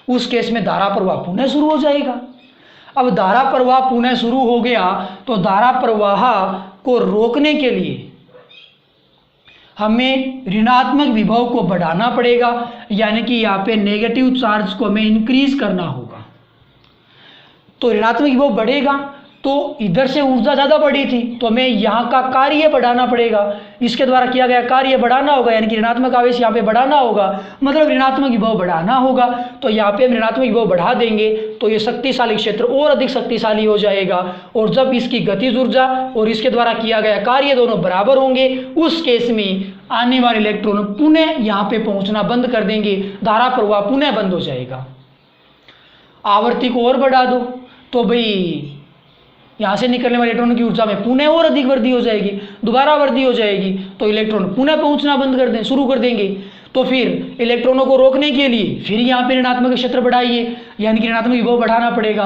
उस केस में धारा प्रवाह पुनः शुरू हो जाएगा। अब धारा प्रवाह पुनः शुरू हो गया तो धारा प्रवाह को रोकने के लिए हमें ऋणात्मक विभव को बढ़ाना पड़ेगा, यानी कि यहाँ पे नेगेटिव चार्ज को हमें इंक्रीज करना होगा। तो ऋणात्मक विभव बढ़ेगा तो इधर से ऊर्जा ज़्यादा बढ़ी थी तो हमें यहाँ का कार्य बढ़ाना पड़ेगा, इसके द्वारा किया गया कार्य बढ़ाना होगा, यानी कि ऋणात्मक आवेश यहाँ पे बढ़ाना होगा, मतलब ऋणात्मक विभव बढ़ाना होगा। तो यहाँ पे हम ऋणात्मक विभव बढ़ा देंगे तो ये शक्तिशाली क्षेत्र और अधिक शक्तिशाली हो जाएगा, और जब इसकी गतिज ऊर्जा और इसके द्वारा किया गया कार्य दोनों बराबर होंगे, उस केस में आने वाले इलेक्ट्रॉन पुनः यहाँ पे पहुँचना बंद कर देंगे, धारा प्रवाह पुनः बंद हो जाएगा। आवर्ती को और बढ़ा दो तो भाई यहाँ से निकलने वाले इलेक्ट्रॉनों की ऊर्जा में पुनः और अधिक वृद्धि हो जाएगी, दोबारा वृद्धि हो जाएगी, तो इलेक्ट्रॉन पुनः पहुँचना बंद कर दें शुरू कर देंगे। तो फिर इलेक्ट्रॉनों को रोकने के लिए फिर यहाँ पे ऋणात्मक क्षेत्र बढ़ाइए, यानी कि ऋणात्मक विभव बढ़ाना पड़ेगा।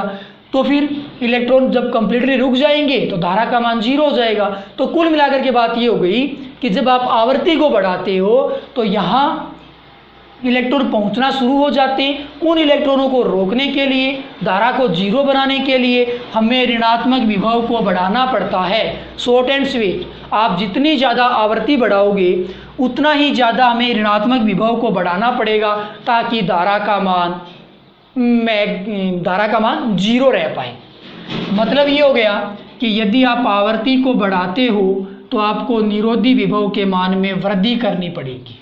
तो फिर इलेक्ट्रॉन जब कंप्लीटली रुक जाएंगे तो धारा का मान 0 हो जाएगा। तो कुल मिलाकर के बात ये हो गई कि जब आप आवर्ती को बढ़ाते हो तो यहाँ इलेक्ट्रॉन पहुंचना शुरू हो जाते हैं। उन इलेक्ट्रॉनों को रोकने के लिए, धारा को 0 बनाने के लिए हमें ऋणात्मक विभव को बढ़ाना पड़ता है। शॉर्ट एंड स्वीट, आप जितनी ज़्यादा आवर्ती बढ़ाओगे उतना ही ज़्यादा हमें ऋणात्मक विभव को बढ़ाना पड़ेगा, ताकि धारा का मान 0 रह पाए। मतलब ये हो गया कि यदि आप आवर्ती को बढ़ाते हो तो आपको निरोधी विभव के मान में वृद्धि करनी पड़ेगी।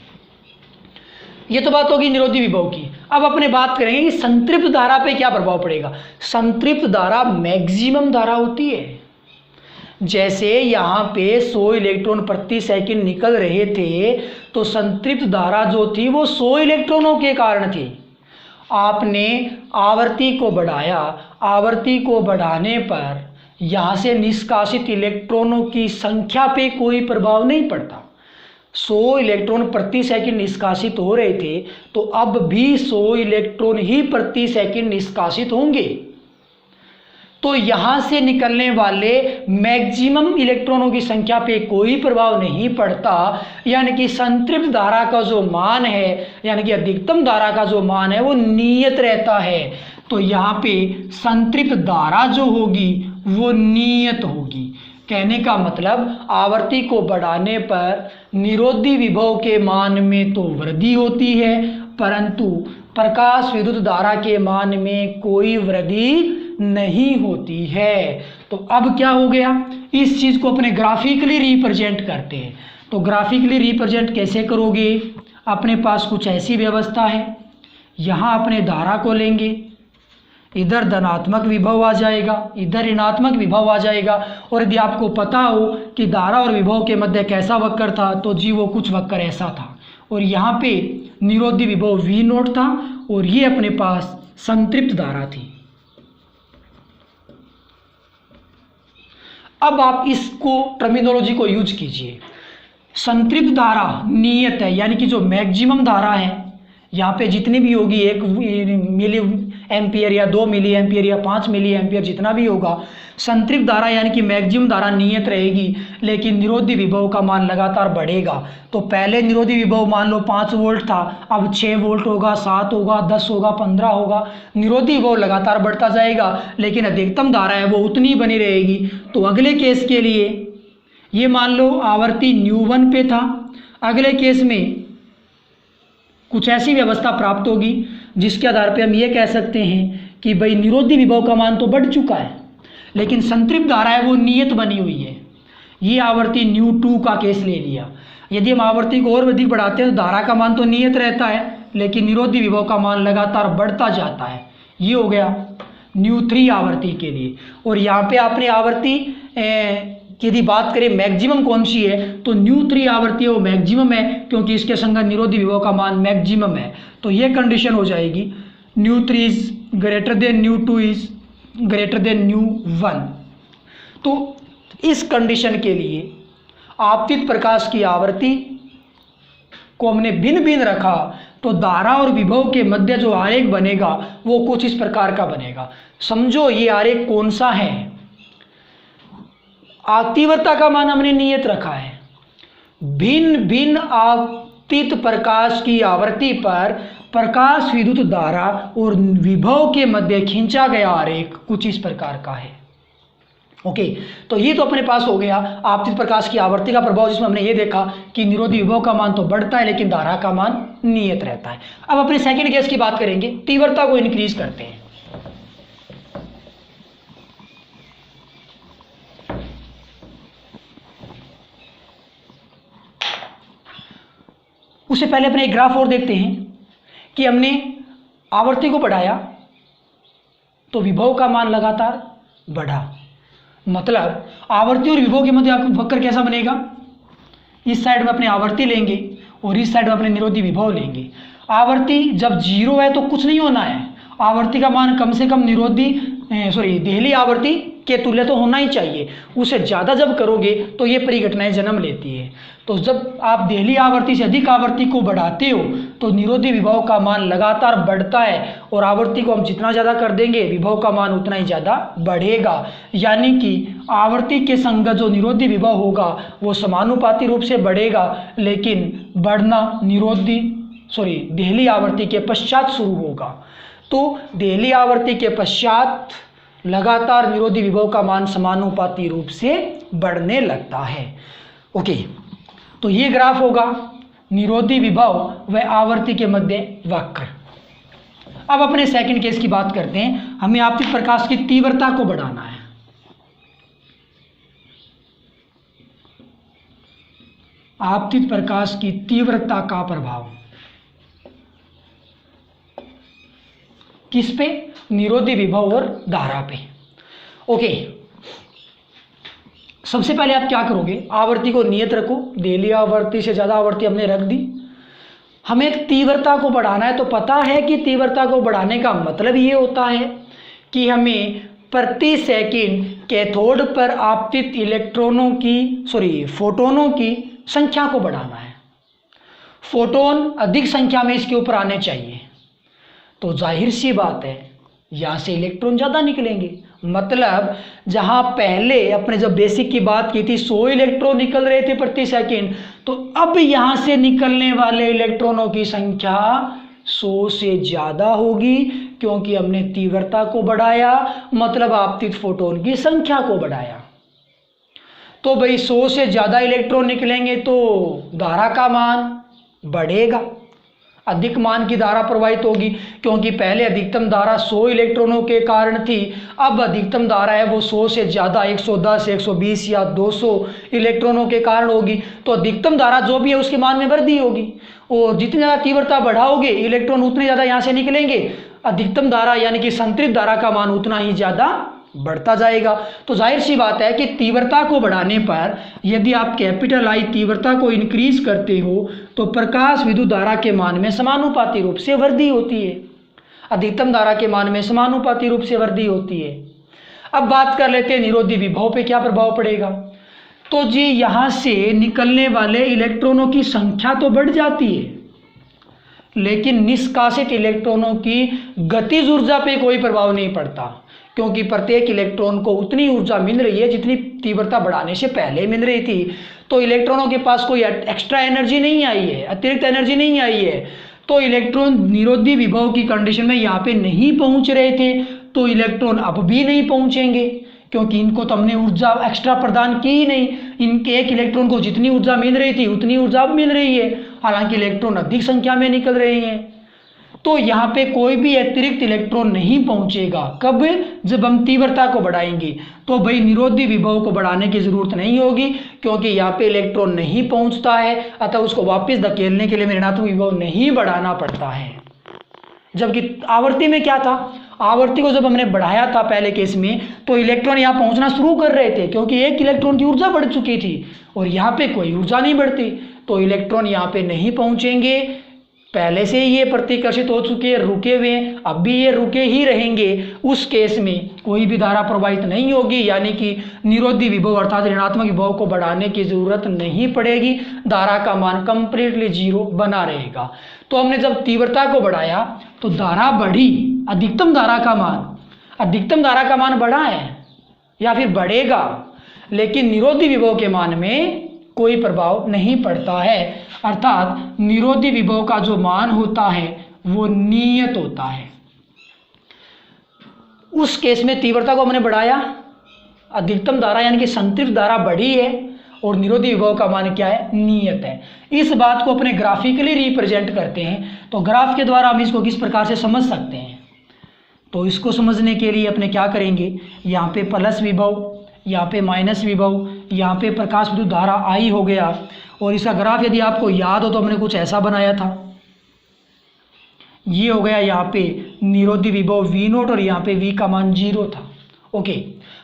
ये तो बात होगी निरोधी विभव की। अब अपने बात करेंगे कि संतृप्त धारा पे क्या प्रभाव पड़ेगा। संतृप्त धारा मैक्सिमम धारा होती है। जैसे यहाँ पे 100 इलेक्ट्रॉन प्रति सेकंड निकल रहे थे तो संतृप्त धारा जो थी वो 100 इलेक्ट्रॉनों के कारण थी। आपने आवर्ती को बढ़ाया, आवर्ती को बढ़ाने पर यहाँ से निष्कासित इलेक्ट्रॉनों की संख्या पे कोई प्रभाव नहीं पड़ता। 100 इलेक्ट्रॉन प्रति सेकंड निष्कासित हो रहे थे तो अब भी 100 इलेक्ट्रॉन ही प्रति सेकंड निष्कासित होंगे। तो यहाँ से निकलने वाले मैक्सिमम इलेक्ट्रॉनों की संख्या पे कोई प्रभाव नहीं पड़ता, यानी कि संतृप्त धारा का जो मान है, यानी कि अधिकतम धारा का जो मान है वो नियत रहता है। तो यहाँ पे संतृप्त धारा जो होगी वो नियत होगी। कहने का मतलब आवर्ती को बढ़ाने पर निरोधी विभव के मान में तो वृद्धि होती है, परंतु प्रकाश विद्युत धारा के मान में कोई वृद्धि नहीं होती है। तो अब क्या हो गया, इस चीज़ को अपने ग्राफिकली रिप्रेजेंट करते हैं। तो ग्राफिकली रिप्रेजेंट कैसे करोगे, अपने पास कुछ ऐसी व्यवस्था है, यहाँ अपने धारा को लेंगे, इधर धनात्मक विभव आ जाएगा, इधर ऋणात्मक विभव आ जाएगा। और यदि आपको पता हो कि धारा और विभव के मध्य कैसा वक्र था तो जी वो कुछ वक्र ऐसा था। और यहाँ पे निरोधी विभव V नोट था और ये अपने पास संतृप्त धारा थी। अब आप इसको टर्मिनोलॉजी को यूज कीजिए। संतृप्त धारा नियत है, यानी कि जो मैक्सिमम धारा है यहाँ पे जितनी भी होगी 1 मिली एम्पियर या 2 मिली एम्पियर या 5 मिली एम्पियर जितना भी होगा, संतृप्त धारा यानी कि मैक्सिमम धारा नियत रहेगी, लेकिन निरोधी विभव का मान लगातार बढ़ेगा। तो पहले निरोधी विभव मान लो 5 वोल्ट था, अब 6 वोल्ट होगा, 7 होगा, 10 होगा, 15 होगा। निरोधी विभव लगातार बढ़ता जाएगा, लेकिन अधिकतम धारा है वो उतनी ही बनी रहेगी। तो अगले केस के लिए ये मान लो आवर्ती ν1 पे था, अगले केस में कुछ ऐसी व्यवस्था प्राप्त होगी जिसके आधार पे हम ये कह सकते हैं कि भाई निरोधी विभव का मान तो बढ़ चुका है, लेकिन संतृप्त धारा है वो नियत बनी हुई है। ये आवर्ती ν2 का केस ले लिया। यदि हम आवर्ती को और अधिक बढ़ाते हैं तो धारा का मान तो नियत रहता है, लेकिन निरोधी विभव का मान लगातार बढ़ता जाता है। ये हो गया ν3 आवर्ती के लिए। और यहाँ पे आपने आवर्ती यदि बात करें मैक्सिमम कौन सी है, तो ν3 आवर्ती वो मैक्सिमम है, क्योंकि इसके संगत निरोधी विभव का मान मैक्सिमम है। तो ये कंडीशन हो जाएगी ν3 is greater than ν2 is greater than ν1। तो इस कंडीशन के लिए आपतित प्रकाश की आवर्ती को हमने भिन्न भिन्न रखा, तो धारा और विभव के मध्य जो आरेख बनेगा वो कुछ इस प्रकार का बनेगा। समझो ये आरेख कौन सा है। तीव्रता का मान हमने नियत रखा है। भिन्न भिन्न आपतित प्रकाश की आवर्ती पर प्रकाश विद्युत धारा और विभव के मध्य खींचा गया आरेख कुछ इस प्रकार का है। ओके, तो ये तो अपने पास हो गया आपतित प्रकाश की आवर्ती का प्रभाव, जिसमें हमने ये देखा कि निरोधी विभव का मान तो बढ़ता है लेकिन धारा का मान नियत रहता है। अब अपने सेकंड केस की बात करेंगे, तीव्रता को इंक्रीज करते हैं। उससे पहले अपने एक ग्राफ और देखते हैं कि हमने आवर्ती को बढ़ाया तो विभव का मान लगातार बढ़ा। मतलब आवर्ती और विभव के मध्य वक्र कैसा बनेगा, इस साइड में अपने आवर्ती लेंगे और इस साइड में अपने निरोधी विभव लेंगे। आवर्ती जब 0 है तो कुछ नहीं होना है, आवर्ती का मान कम से कम देहली आवर्ती के तुल्य तो होना ही चाहिए। उसे ज़्यादा जब करोगे तो ये परिघटनाएं जन्म लेती है। तो जब आप देहली आवर्ती से अधिक आवर्ती को बढ़ाते हो तो निरोधी विभव का मान लगातार बढ़ता है, और आवर्ती को हम जितना ज़्यादा कर देंगे विभव का मान उतना ही ज़्यादा बढ़ेगा। यानी कि आवर्ती के संगत जो निरोधी विभव होगा वो समानुपाती रूप से बढ़ेगा, लेकिन बढ़ना देहली आवर्ती के पश्चात शुरू होगा। तो देहली आवर्ती के पश्चात लगातार निरोधी विभव का मान समानुपाती रूप से बढ़ने लगता है। ओके, तो ये ग्राफ होगा निरोधी विभव व आवर्ती के मध्य वक्र। अब अपने सेकंड केस की बात करते हैं। हमें आपतित प्रकाश की तीव्रता को बढ़ाना है। आपतित प्रकाश की तीव्रता का प्रभाव किस पे, निरोधी विभव और धारा पे। ओके, सबसे पहले आप क्या करोगे, आवर्ती को नियत रखो, देहली आवर्ती से ज़्यादा आवर्ती हमने रख दी। हमें तीव्रता को बढ़ाना है, तो पता है कि तीव्रता को बढ़ाने का मतलब ये होता है कि हमें प्रति सेकंड कैथोड पर आपतित फोटोनों की संख्या को बढ़ाना है। फोटोन अधिक संख्या में इसके ऊपर आने चाहिए, तो जाहिर सी बात है यहाँ से इलेक्ट्रॉन ज़्यादा निकलेंगे। मतलब जहाँ पहले अपने जब बेसिक की बात की थी 100 इलेक्ट्रॉन निकल रहे थे प्रति सेकंड, तो अब यहाँ से निकलने वाले इलेक्ट्रॉनों की संख्या 100 से ज़्यादा होगी, क्योंकि हमने तीव्रता को बढ़ाया, मतलब आपतित फोटोन की संख्या को बढ़ाया। तो भाई 100 से ज़्यादा इलेक्ट्रॉन निकलेंगे तो धारा का मान बढ़ेगा, अधिक मान की धारा प्रवाहित होगी, क्योंकि पहले अधिकतम धारा 100 इलेक्ट्रॉनों के कारण थी, अब अधिकतम धारा है वो 100 से ज़्यादा 110, 120 या 200 इलेक्ट्रॉनों के कारण होगी। तो अधिकतम धारा जो भी है उसके मान में वृद्धि होगी, और जितनी ज़्यादा तीव्रता बढ़ाओगे इलेक्ट्रॉन उतने ज़्यादा यहाँ से निकलेंगे, अधिकतम धारा यानी कि संतृप्त धारा का मान उतना ही ज़्यादा बढ़ता जाएगा। तो जाहिर सी बात है कि तीव्रता को बढ़ाने पर यदि आप कैपिटल I तीव्रता को इंक्रीज करते हो तो प्रकाश विद्युत धारा के मान में समानुपाती रूप से वृद्धि होती है, अधिकतम धारा के मान में समानुपाती रूप से वृद्धि होती है। अब बात कर लेते हैं निरोधी विभव पे क्या प्रभाव पड़ेगा। तो जी यहाँ से निकलने वाले इलेक्ट्रॉनों की संख्या तो बढ़ जाती है, लेकिन निष्कासित इलेक्ट्रॉनों की गतिज ऊर्जा पे कोई प्रभाव नहीं पड़ता, क्योंकि प्रत्येक इलेक्ट्रॉन को उतनी ऊर्जा मिल रही है जितनी तीव्रता बढ़ाने से पहले मिल रही थी। तो इलेक्ट्रॉनों के पास कोई एक्स्ट्रा एनर्जी नहीं आई है, अतिरिक्त एनर्जी नहीं आई है। तो इलेक्ट्रॉन निरोधी विभव की कंडीशन में यहाँ पे नहीं पहुंच रहे थे, तो इलेक्ट्रॉन अब भी नहीं पहुंचेंगे, क्योंकि इनको तो हमने ऊर्जा एक्स्ट्रा प्रदान की ही नहीं। इनके एक इलेक्ट्रॉन को जितनी ऊर्जा मिल रही थी उतनी ऊर्जा अब मिल रही है, हालांकि इलेक्ट्रॉन अधिक संख्या में निकल रहे हैं। तो यहाँ पे कोई भी अतिरिक्त इलेक्ट्रॉन नहीं पहुंचेगा। कब? जब हम तीव्रता को बढ़ाएंगे। तो भाई निरोधी विभव को बढ़ाने की जरूरत नहीं होगी, क्योंकि यहाँ पे इलेक्ट्रॉन नहीं पहुंचता है, अतः उसको वापस धकेलने के लिए ऋणात्मक विभव नहीं बढ़ाना पड़ता है। जबकि आवर्ती में क्या था, आवर्ती को जब हमने बढ़ाया था पहले केस में, तो इलेक्ट्रॉन यहाँ पहुंचना शुरू कर रहे थे, क्योंकि एक इलेक्ट्रॉन की ऊर्जा बढ़ चुकी थी और यहाँ पे कोई ऊर्जा नहीं बढ़ती, तो इलेक्ट्रॉन यहाँ पे नहीं पहुंचेंगे। पहले से ही ये प्रतिकर्षित हो चुके हैं, रुके हुए हैं, अब भी ये रुके ही रहेंगे। उस केस में कोई भी धारा प्रवाहित नहीं होगी, यानी कि निरोधी विभव अर्थात ऋणात्मक विभव को बढ़ाने की जरूरत नहीं पड़ेगी, धारा का मान कंप्लीटली जीरो बना रहेगा। तो हमने जब तीव्रता को बढ़ाया तो धारा बढ़ी, अधिकतम धारा का मान बढ़ा है या फिर बढ़ेगा, लेकिन निरोधी विभव के मान में कोई प्रभाव नहीं पड़ता है। अर्थात निरोधी विभव का जो मान होता है वो नियत होता है। उस केस में तीव्रता को हमने बढ़ाया, अधिकतम धारा यानी कि संतृप्त धारा बढ़ी है और निरोधी विभव का मान क्या है, नियत है। इस बात को अपने ग्राफिकली रिप्रेजेंट करते हैं, तो ग्राफ के द्वारा हम इसको किस प्रकार से समझ सकते हैं। तो इसको समझने के लिए अपने क्या करेंगे, यहाँ पे प्लस विभव, यहाँ पे माइनस विभव, यहाँ पे प्रकाश विद्युत धारा आई हो गया, और इसका ग्राफ यदि आपको याद हो तो हमने कुछ ऐसा बनाया था। ये हो गया यहाँ पे निरोधी विभव V0 और यहाँ पे V का मान 0 था। ओके,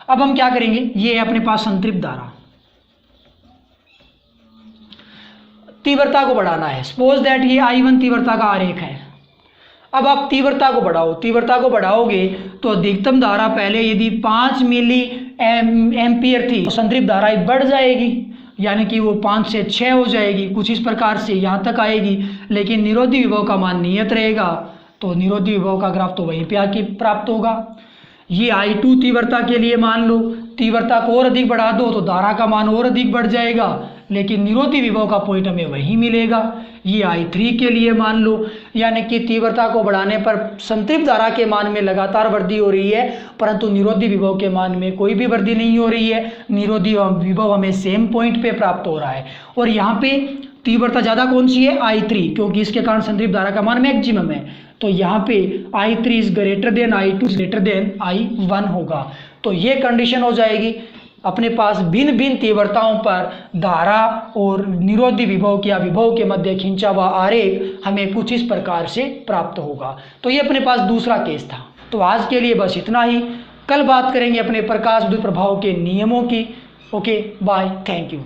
अब हम क्या करेंगे, ये है अपने पास संतृप्त धारा, तीव्रता को बढ़ाना है। सपोज दैट ये I1 तीव्रता का आरेख है। अब आप तीव्रता को बढ़ाओ, तीव्रता को बढ़ाओगे तो अधिकतम धारा पहले यदि 5 मिली एम्पियर थी, तो संतृप्त धारा बढ़ जाएगी, यानी कि वो 5 से 6 हो जाएगी, कुछ इस प्रकार से यहाँ तक आएगी। लेकिन निरोधी विभव का मान नियत रहेगा, तो निरोधी विभव का ग्राफ तो वहीं पे आके प्राप्त होगा। ये I2 तीव्रता के लिए मान लो, तीव्रता को और अधिक बढ़ा दो तो धारा का मान और अधिक बढ़ जाएगा, लेकिन निरोधी विभव का पॉइंट हमें वही मिलेगा। ये I3 के लिए मान लो, यानी कि तीव्रता को बढ़ाने पर संतृप्त धारा के मान में लगातार वृद्धि हो रही है, परंतु निरोधी विभव के मान में कोई भी वृद्धि नहीं हो रही है। निरोधी विभव हमें सेम पॉइंट पे प्राप्त हो रहा है। और यहाँ पे तीव्रता ज़्यादा कौन सी है, I3, क्योंकि इसके कारण संतृप्त धारा का मान मैक्सिमम है। तो यहाँ पे I3 is greater then I2 greater than I1 होगा। तो ये कंडीशन हो जाएगी। अपने पास भिन्न भिन्न तीव्रताओं पर धारा और निरोधी विभव या विभव के मध्य खींचा हुआ आरेख हमें कुछ इस प्रकार से प्राप्त होगा। तो ये अपने पास दूसरा केस था। तो आज के लिए बस इतना ही। कल बात करेंगे अपने प्रकाश विद्युत प्रभाव के नियमों की। Okay, bye, thank you.